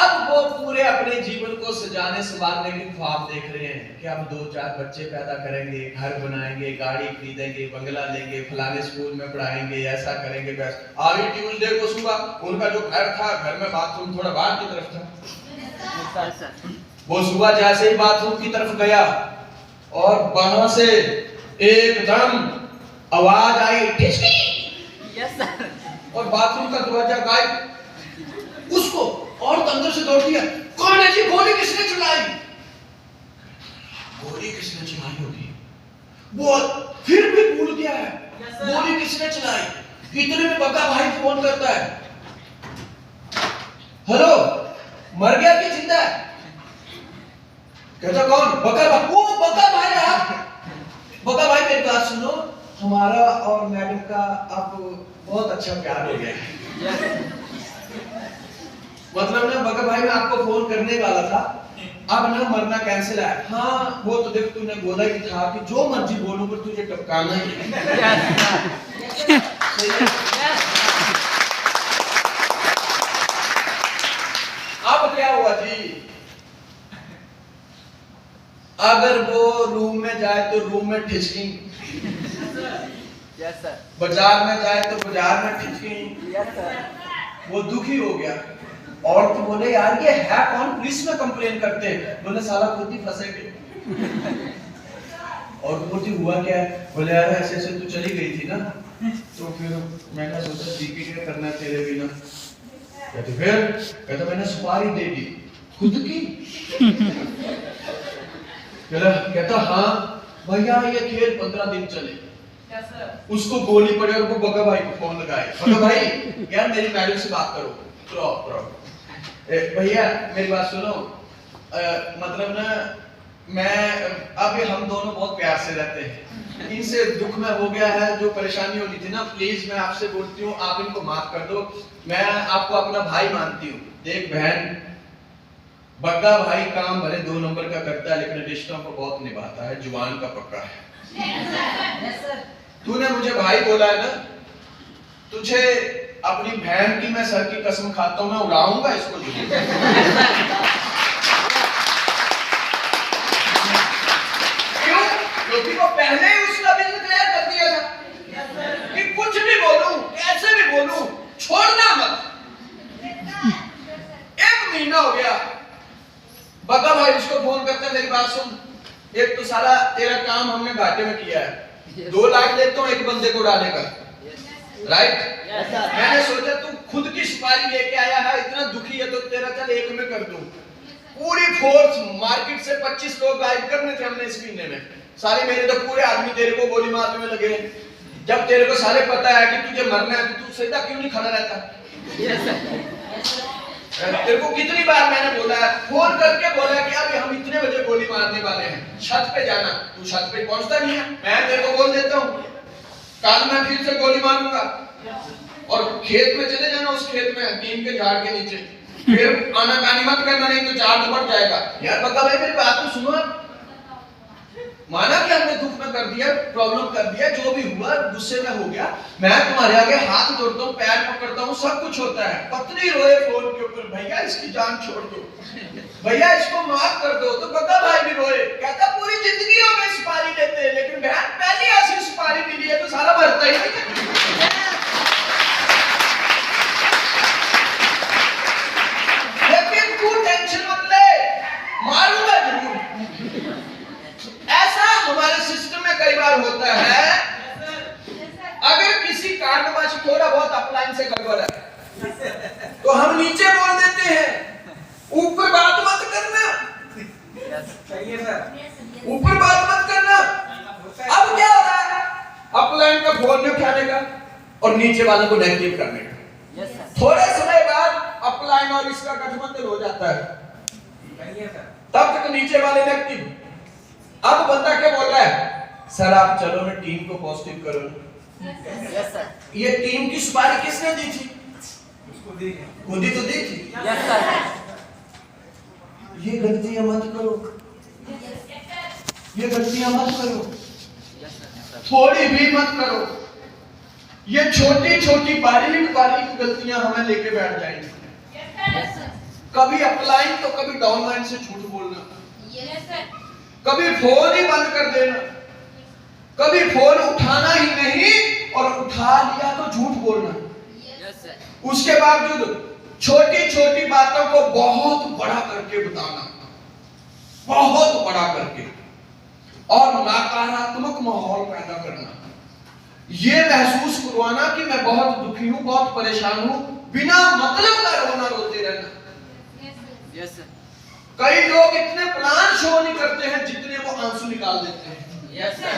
अब वो पूरे अपने जीवन को सजाने संवारने के ख्वाब देख रहे हैं कि अब 2-4 बच्चे पैदा करेंगे, घर बनाएंगे, गाड़ी खरीदेंगे, बंगला लेंगे, फलाने स्कूल में पढ़ाएंगे, ऐसा करेंगे वैसा। अभी ट्यूसडे को सुबह उनका जो घर था, घर में बाथरूम थोड़ा बाहर की तरफ था, Yes, sir. वो सुबह जैसे ही बाथरूम की तरफ गया और वहां से एकदम आवाज आई टिचकी, Yes, sir. और बाथरूम का दरवाजा गायब। उसको और अंदर से दौड़ दिया, कौन है जी, गोली किसने चलाई? गोली किसने चलाई होगी? वो फिर भी भूल गया है Yes, sir. गोली किसने चलाई। इतने में बग्गा भाई फोन करता है, हेलो मर गया कि जिंदा है? कहता कौन? बग्गा भाई। वो बग्गा भाई आप बका भाई मेरी बात सुनो, हमारा और मैडम का अब बहुत अच्छा प्यार हो गया है। मतलब ना बका भाई मैं आपको फोन करने वाला था, अब ना मरना कैंसिल है। हाँ वो तो देख तूने बोला ही था कि जो मर्जी बोलूं पर तुझे टपकाना ही है। सही है? अब क्या हुआ जी, अगर वो रूम में जाए तो रूम में ठिचकी, Yes, sir. बाजार में जाए तो बाजार में ठिचकी। Yes, sir. वो दुखी हो गया और तो बोले यार ये है कौन, पुलिस में कंप्लेन करते हैं। बोले साला खुद ही फंसेंगे। और बोलती हुआ क्या है, बोले यार ऐसे ऐसे तू चली गई थी ना, तो फिर मैंने सोचा सीपी क्या करना तेरे बिना। कहते फिर, कहते मैंने सुपारी दे दी खुद की। कहता हाँ भैया ये खेल 15 दिन चले। उसको गोली पड़े और वो बगा भाई को फोन लगाए, बगा भाई यार मेरी मैडम से बात करो। भैया मेरी बात सुनो, मतलब ना मैं अब हम दोनों बहुत प्यार से रहते हैं, इनसे दुख में हो गया है, जो परेशानी होनी थी ना, प्लीज मैं आपसे बोलती हूँ आप इनको माफ कर दो। मैं आपको अपना भाई मानती हूँ। देख बहन, बग्गा भाई काम भले 2 नंबर का करता है लेकिन रिश्तों को बहुत निभाता है, जुबान का पक्का है। Yes, sir. तूने मुझे भाई बोला है ना, तुझे अपनी बहन की मैं सर की कसम खाता हूं, मैं उड़ाऊंगा इसको। क्यों? क्योंकि वो पहले ही उसका बिल क्लियर कर दिया था कि कुछ भी बोलूं, कैसे भी बोलूं, छोड़ना मत। 1 महीना हो गया, बग्गा भाई उसको फोन करते, मेरी बात सुन, एक तो साला तेरा काम हमने घाटे में किया है, 2 लाख लेता हूं एक बंदे को डालने का, राइट? Yes, sir. मैंने सोचा तू खुद की सुपारी लेके आया है, इतना दुखी है तो तेरा चल 1 में कर दूं। पूरी फोर्स मार्केट से 25 लोग गायब करने थे हमने इस महीने में, सारे मेरे तो पूरे आदमी तेरे को गोली मारने में लगे। जब तेरे को सारे पता है कि तुझे मरना है तो तू सीधा क्यों नहीं खड़ा रहता? Yes, sir. तेरे को कितनी बार मैंने बोला है, फोन करके बोला कि अभी हम इतने बजे गोली मारने वाले हैं, छत पे जाना, तू छत पे पहुंचता नहीं है। मैं तेरे को बोल देता हूँ कल मैं फिर से गोली मारूंगा, और खेत में चले जाना, उस खेत में नीम के झाड़ के नीचे, फिर आनाकानी मत करना, नहीं तो चार्ज बढ़ जाएगा। यार बता भाई मेरी बात तो सुनो, माना कि हमने दुख में कर दिया, प्रॉब्लम कर दिया, जो भी हुआ गुस्से में हो गया, मैं तुम्हारे आगे हाथ जोड़ता हूँ, पैर पकड़ता हूँ, सब कुछ होता है। पत्नी रोए फोन के ऊपर, भैया इसकी जान छोड़ दो, भैया इसको माफ कर दो, तो बग्गा भाई भी रोए, कहता पूरी जिंदगी हो गई सुपारी लेते, लेकिन बहन पहली ऐसी सुपारी मिली है तो सारा मरता ही नहीं। लेकिन तू टेंशन मत ले, मारूंगा जरूर। ऐसा हमारे सिस्टम में कई बार होता है, अगर किसी कारणवश थोड़ा बहुत अपलाइन से गड़बड़ है तो हम नीचे बोल देते हैं, ऊपर बात मत करना। ऊपर बात मत करना। अब क्या हो रहा है, अपलाइन का फोन नहीं उठाने का और नीचे वालों को नेगेटिव करने का। Yes, sir. थोड़े समय बाद अपलाइन और इसका गठबंधन हो जाता है, तब तक नीचे वाले नेगेटिव। अब बंदा क्या बोल रहा है, सर आप चलो ना टीम को पॉजिटिव करो। Yes, sir. ये टीम की सुपारी किसने दी थी? खुद ही तो दी थी। Yes, sir. ये गलतियां मत करो, ये गलतियां मत करो, Yes, sir. थोड़ी भी मत करो। ये छोटी छोटी बारीक बारीक गलतियां हमें लेके बैठ जाएंगी। Yes, sir. कभी अपलाइन तो कभी डाउनलाइन से झूठ बोलना, Yes, sir. कभी फोन ही बंद कर देना, कभी फोन उठाना ही नहीं और उठा लिया तो झूठ बोलना। Yes, sir. उसके बावजूद छोटी छोटी बातों को बहुत बड़ा करके बताना, बहुत बड़ा करके, और नकारात्मक माहौल पैदा करना, ये महसूस करवाना कि मैं बहुत दुखी हूं, बहुत परेशान हूं, बिना मतलब का रोना रोते रहना। Yes, sir. कई लोग इतने प्लान शो नहीं करते हैं जितने वो आंसू निकाल देते हैं। Yes, sir.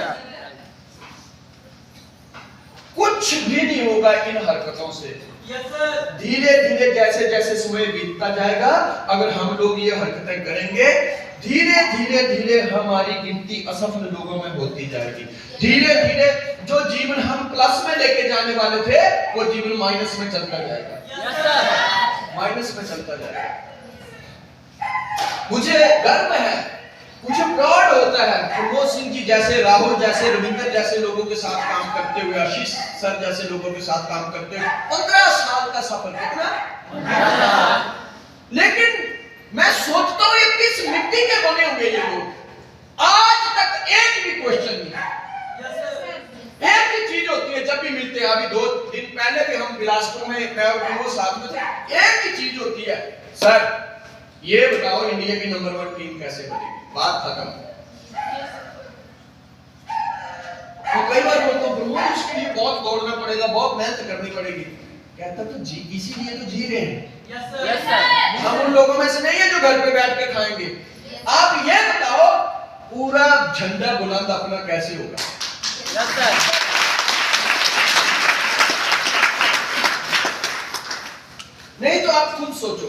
कुछ भी नहीं होगा इन हरकतों से। Yes, sir. धीरे धीरे जैसे जैसे समय बीतता जाएगा, अगर हम लोग ये हरकतें करेंगे, धीरे धीरे धीरे हमारी गिनती असफल लोगों में होती जाएगी। धीरे धीरे जो जीवन हम प्लस में लेके जाने वाले थे वो जीवन माइनस में चलता जाएगा, माइनस में चलता जाएगा। मुझे गर्व है, मुझे प्राउड होता है प्रमोद सिंह जी जैसे, राहुल जैसे, रविंद्र जैसे लोगों के साथ काम करते हुए, आशीष सर जैसे लोगों के साथ काम करते हुए 15 साल का सफर। कितना? लेकिन मैं सोचता हूं ये किस मिट्टी के बने हुए ये लोग। आज तक एक भी क्वेश्चन नहीं, एक ही चीज होती है जब भी मिलते हैं। अभी 2 दिन पहले भी हम बिलासपुर में मैं और प्रमोद साथ में थे। एक ही चीज होती है, सर ये बताओ इंडिया की नंबर 1 टीम कैसे बनेगी? बात खत्म। तो कई बार बोलते हैं प्रमोद उसके लिए बहुत दौड़ना पड़ेगा, बहुत मेहनत करनी पड़ेगी। कहता तो जी इसीलिए तो जी रहे हैं। Yes, sir. हम उन लोगों में से नहीं है जो घर पे बैठ के खाएंगे। आप ये बताओ पूरा झंडा बुलंद अपना कैसे होगा? Yes, sir. नहीं तो आप खुद सोचो,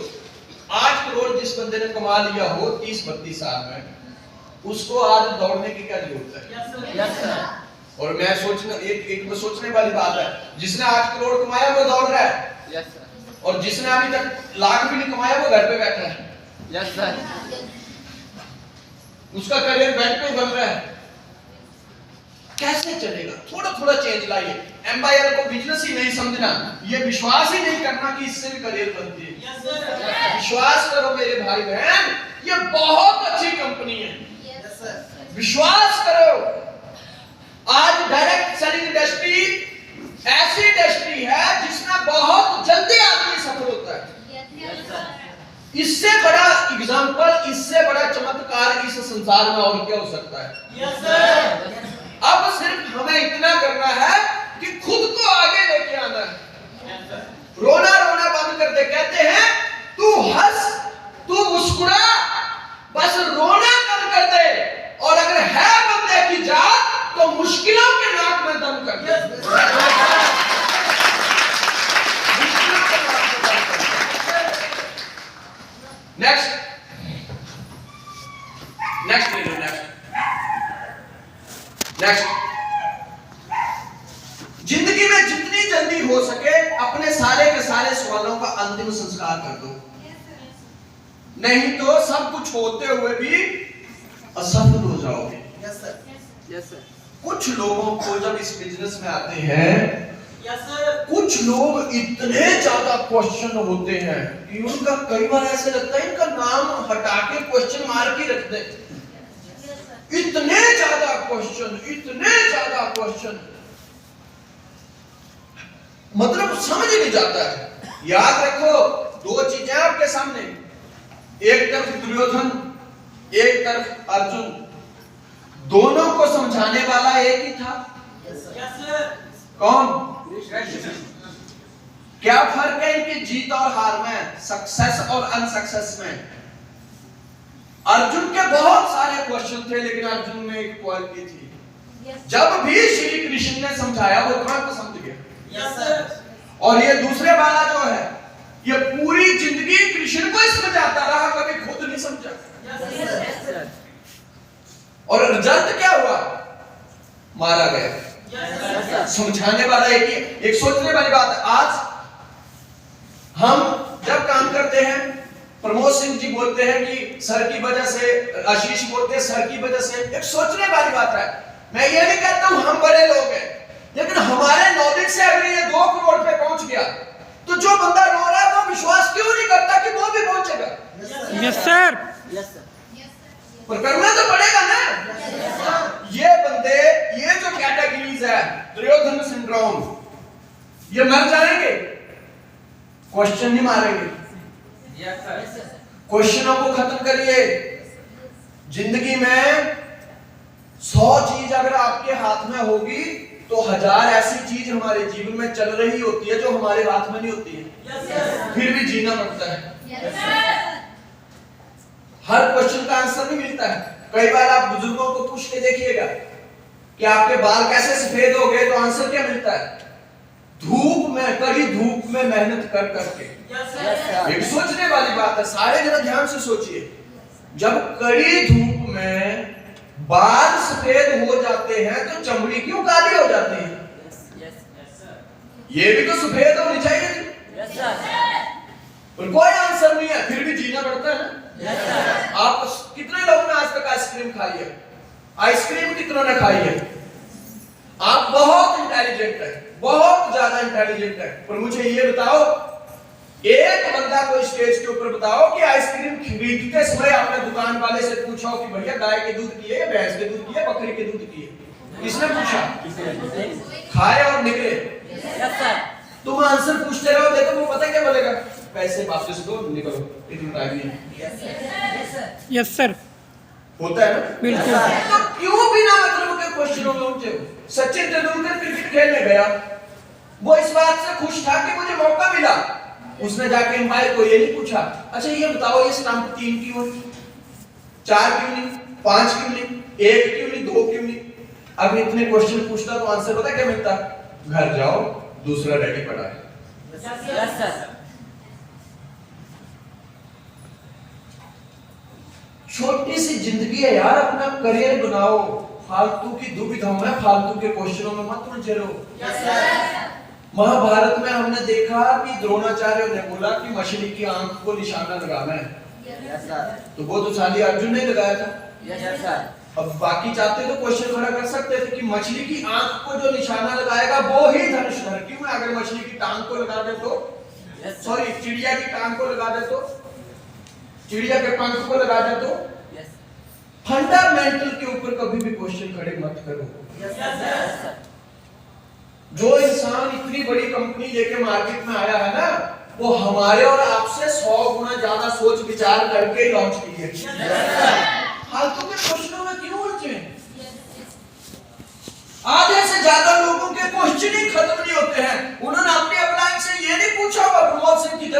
8 करोड़ जिस बंदे ने कमा लिया हो 30-32 साल में, उसको आज दौड़ने की क्या जरूरत है? Yes, sir. और मैं सोचना एक तो सोचने वाली बात है, जिसने 8 करोड़ कमाया वो दौड़ रहा है, Yes, sir. और जिसने अभी तक लाख भी नहीं कमाया वो घर पे बैठा है। Yes, sir. उसका करियर बेड पे बन रहा है। कैसे चलेगा? थोड़ा थोड़ा चेंज लाइए। एम्पायर को बिजनेस ही नहीं समझना, ये विश्वास ही नहीं करना कि इससे भी करियर बनती है। Yes, sir. विश्वास करो मेरे भाई बहन, ये बहुत अच्छी कंपनी है। Yes, sir. विश्वास करो। आज डायरेक्ट सेलिंग इंडस्ट्री ऐसी इंडस्ट्री है जिसमें बहुत जल्दी आदमी सफल होता है। Yes, sir. इससे बड़ा एग्जाम्पल, इससे बड़ा चमत्कार इस संसार में और क्या हो सकता है? Yes, sir. अब सिर्फ हमें इतना करना है कि खुद को आगे लेके आना है। रोना रोना बंद कर दे। कहते हैं तू हंस, तू मुस्कुरा, बस रोना कम कर दे। और अगर है बंदे की जात तो मुश्किलों के नाक में दम कर दे। नेक्स्ट ले लो, नेक्स्ट। जिंदगी में जितनी जल्दी हो सके अपने सारे के सारे सवालों का अंतिम संस्कार कर दो, नहीं तो सब कुछ होते हुए भी असफल हो जाओगे। Yes, sir. Yes, sir. कुछ लोगों को जब इस बिजनेस में आते हैं, Yes, sir. कुछ लोग इतने ज्यादा क्वेश्चन होते हैं कि उनका कई बार ऐसे लगता है इनका नाम हटा के क्वेश्चन मार्क ही रख दे। इतने ज्यादा क्वेश्चन, इतने ज्यादा क्वेश्चन, मतलब समझ ही नहीं जाता है। याद रखो 2 चीजें आपके सामने, एक तरफ दुर्योधन, एक तरफ अर्जुन, दोनों को समझाने वाला एक ही था। Yes, sir. कौन? क्या फर्क है इनकी जीत और हार में, सक्सेस और अनसक्सेस में? अर्जुन के बहुत सारे क्वेश्चन थे लेकिन अर्जुन में एक क्वालिटी थी, जब भी श्री कृष्ण ने समझाया वो तुरंत समझ गया। Yes, sir. और ये दूसरे वाला जो है, ये पूरी जिंदगी कृष्ण को ही समझाता रहा, कभी खुद नहीं समझा। Yes, sir. और रिजल्ट क्या हुआ? मारा गया। Yes, sir. समझाने वाला एक सोचने वाली बात है। आज हम जब काम करते हैं, प्रमोद सिंह जी बोलते हैं कि सर की वजह से, आशीष बोलते हैं सर की वजह से, एक सोचने वाली बात है। मैं ये नहीं कहता हूं हम बड़े लोग हैं, लेकिन हमारे नॉलेज से अगर ये 2 करोड़ पे पहुंच गया तो जो बंदा रो रहा है वो विश्वास क्यों नहीं करता कि वो भी पहुंचेगा? Yes sir. Yes, sir. पर करना तो पड़ेगा ना। ये बंदे, ये जो कैटेगरीज है, दुर्योधन सिंड्रोम, ये मर जाएंगे, क्वेश्चन नहीं मारेंगे। Yes, sir. क्वेश्चनों को खत्म करिए। जिंदगी में 100 चीज अगर आपके हाथ में होगी तो 1000 ऐसी चीज हमारे जीवन में चल रही होती है जो हमारे हाथ में नहीं होती है। Yes, sir. फिर भी जीना पड़ता है। हर क्वेश्चन का आंसर नहीं मिलता है। कई बार आप बुजुर्गों को पूछ के देखिएगा कि आपके बाल कैसे सफेद हो गए, तो आंसर क्या मिलता है? धूप में, कड़ी धूप में मेहनत कर करके। Yes, sir. एक सोचने वाली बात है, सारे जरा ध्यान से सोचिए। जब कड़ी धूप में बाल सफेद हो जाते हैं तो चमड़ी क्यों काली हो जाती है? ये भी तो सफेद होनी चाहिए थी। पर कोई आंसर नहीं है, फिर भी जीना पड़ता है ना। आप कितने लोगों ने आज तक आइसक्रीम खाई है? आइसक्रीम कितनों ने खाई है? आप बहुत इंटेलिजेंट है, बहुत ज्यादा इंटेलिजेंट है, पर मुझे ये बताओ, एक बंदा को स्टेज के ऊपर बताओ कि आइसक्रीम खरीदते समय आपने दुकान वाले से पूछा हो कि भैया गाय के दूध की है या भैंस के दूध की है, बकरी के दूध की है? किसने पूछा? खाए और निकले। तुम आंसर पूछते रहो, देखो वो पता क्या बोलेगा, पैसे वापस दो, निकलो, इतना टाइम नहीं। Yes sir. होता है ना? बिल्कुल। तो क्यों बिना मतलब के क्वेश्चनों में उलझे हो? सचिन तेंदुलकर क्रिकेट खेलने गया, वो इस बात से खुश था कि मुझे मौका मिला। उसने जाके एम्पायर को ये नहीं पूछा, अच्छा ये बताओ ये स्टंप 3 क्यों है, 4 क्यों नहीं, 5 क्यों नहीं, 1 क्यों नहीं, 2 क्यों नहीं? अब इतने क्वेश्चन पूछता तो आंसर पता क्या मिलता? घर जाओ, दूसरा रेडी पड़ा है। छोटी सी जिंदगी है यार, अपना करियर बनाओ, फालतू की दुविधाओं में, फालतू के क्वेश्चनों में मत उलझे रहो। महाभारत में हमने देखा कि द्रोणाचार्य ने बोला कि मछली की आंख को निशाना लगाना है, तो वो तो साली अर्जुन ने लगाया था। अब बाकी चाहते तो क्वेश्चन खड़ा कर सकते थे कि मछली की आंख को जो निशाना लगाएगा वो ही धनुषधर क्यों है? अगर मछली की टांग को लगा दे तो, सॉरी चिड़िया की टांग को लगा दे तो, चिड़िया के पंख को लगा दे तो, फंडामेंटल के ऊपर कभी भी क्वेश्चन खड़े मत करो। जो इंसान इतनी बड़ी कंपनी लेके मार्केट में आया है ना, वो हमारे और आपसे 100 गुना ज्यादा सोच विचार करके लॉन्च की है। फालतू के क्वेश्चनों में क्यों उलझे? आधे से ज्यादा लोगों के क्वेश्चन ही खत्म नहीं होते हैं। उन्होंने अपनी अपलाइन से ये नहीं पूछा प्रमोद सिंह की